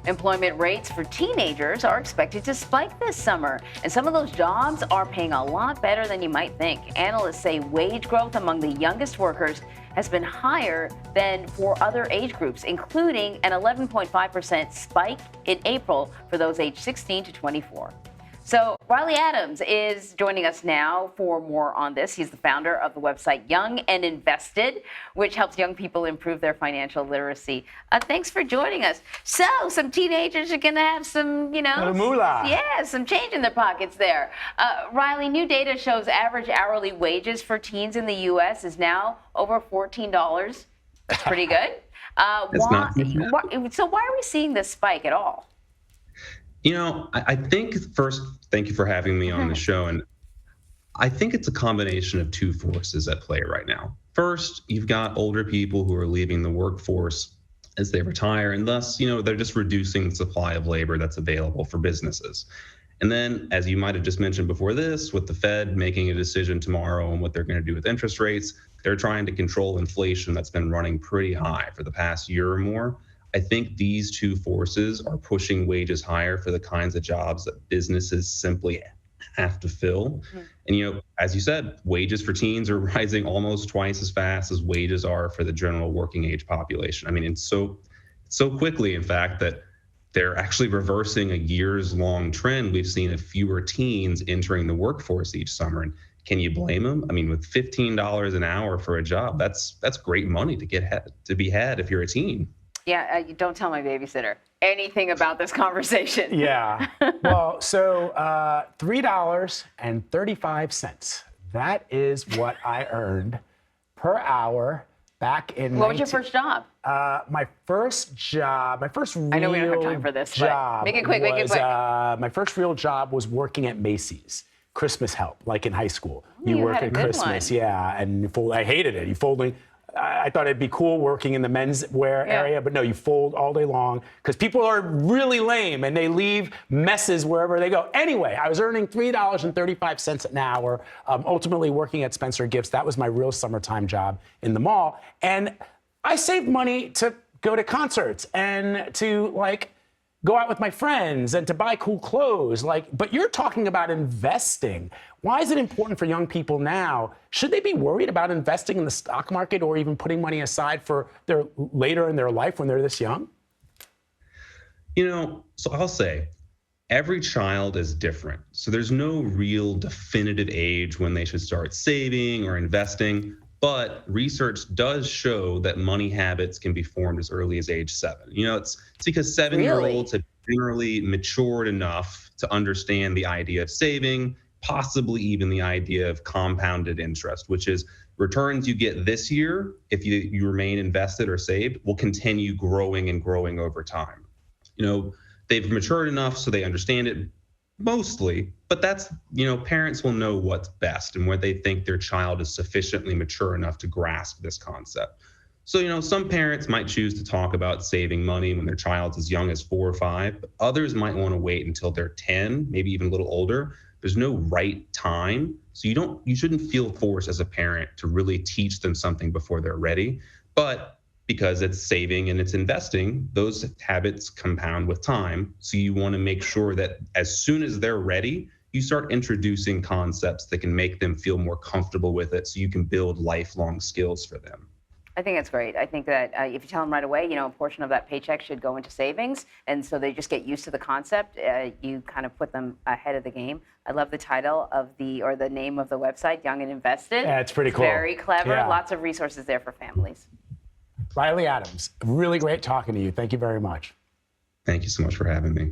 Employment rates for teenagers are expected to spike this summer, and some of those jobs are paying a lot better than you might think. Analysts say wage growth among the youngest workers has been higher than for other age groups, including an 11.5% spike in April for those aged 16 to 24. So Riley Adams is joining us now for more on this. He's the founder of the website Young and Invested, which helps young people improve their financial literacy. Thanks for joining us. So some teenagers are going to have some, moolah. Yeah, some change in their pockets there. Riley, new data shows average hourly wages for teens in the U.S. is now over $14. That's pretty good. So why are we seeing this spike at all? I think first, thank you for having me on the show. And I think it's a combination of two forces at play right now. First, you've got older people who are leaving the workforce as they retire, and thus, they're just reducing the supply of labor that's available for businesses. And then, as you might have just mentioned before this, with the Fed making a decision tomorrow on what they're going to do with interest rates, they're trying to control inflation that's been running pretty high for the past year or more. I think these two forces are pushing wages higher for the kinds of jobs that businesses simply have to fill. And, as you said, wages for teens are rising almost twice as fast as wages are for the general working age population. I mean, it's so quickly, in fact, that they're actually reversing a years-long trend we've seen of fewer teens entering the workforce each summer. And can you blame them? I mean, with $15 an hour for a job, that's great money to be had if you're a teen. Yeah, you don't tell my babysitter anything about this conversation. Yeah. Well, so $3.35. That is what I earned per hour back in. What was your first job? My first job, my first real I know we don't have time for this, job. Make it quick. My first real job was working at Macy's. Christmas help, like in high school. You work had a at good Christmas, one. yeah, and I hated it. You folding. I thought it'd be cool working in the men's wear area, but no, you fold all day long because people are really lame and they leave messes wherever they go. Anyway, I was earning $3.35 an hour, ultimately working at Spencer Gifts. That was my real summertime job in the mall. And I saved money to go to concerts and to go out with my friends and to buy cool clothes. But you're talking about investing. Why is it important for young people now? Should they be worried about investing in the stock market or even putting money aside for their later in their life when they're this young? So I'll say every child is different. So there's no real definitive age when they should start saving or investing. But research does show that money habits can be formed as early as age 7. It's because 7-year-olds have generally matured enough to understand the idea of saving, possibly even the idea of compounded interest, which is returns you get this year, if you remain invested or saved, will continue growing and growing over time. They've matured enough so they understand it mostly, but that's, parents will know what's best and where they think their child is sufficiently mature enough to grasp this concept. So, some parents might choose to talk about saving money when their child's as young as 4 or 5, but others might want to wait until they're 10, maybe even a little older. There's no right time. So you shouldn't feel forced as a parent to really teach them something before they're ready. But because it's saving and it's investing, those habits compound with time. So you want to make sure that as soon as they're ready, you start introducing concepts that can make them feel more comfortable with it so you can build lifelong skills for them. I think that's great. I think that if you tell them right away, a portion of that paycheck should go into savings, and so they just get used to the concept. You kind of put them ahead of the game. I love the title of the name of the website, Young and Invested. Yeah, it's pretty cool. Very clever. Yeah. Lots of resources there for families. Riley Adams, really great talking to you. Thank you very much. Thank you so much for having me.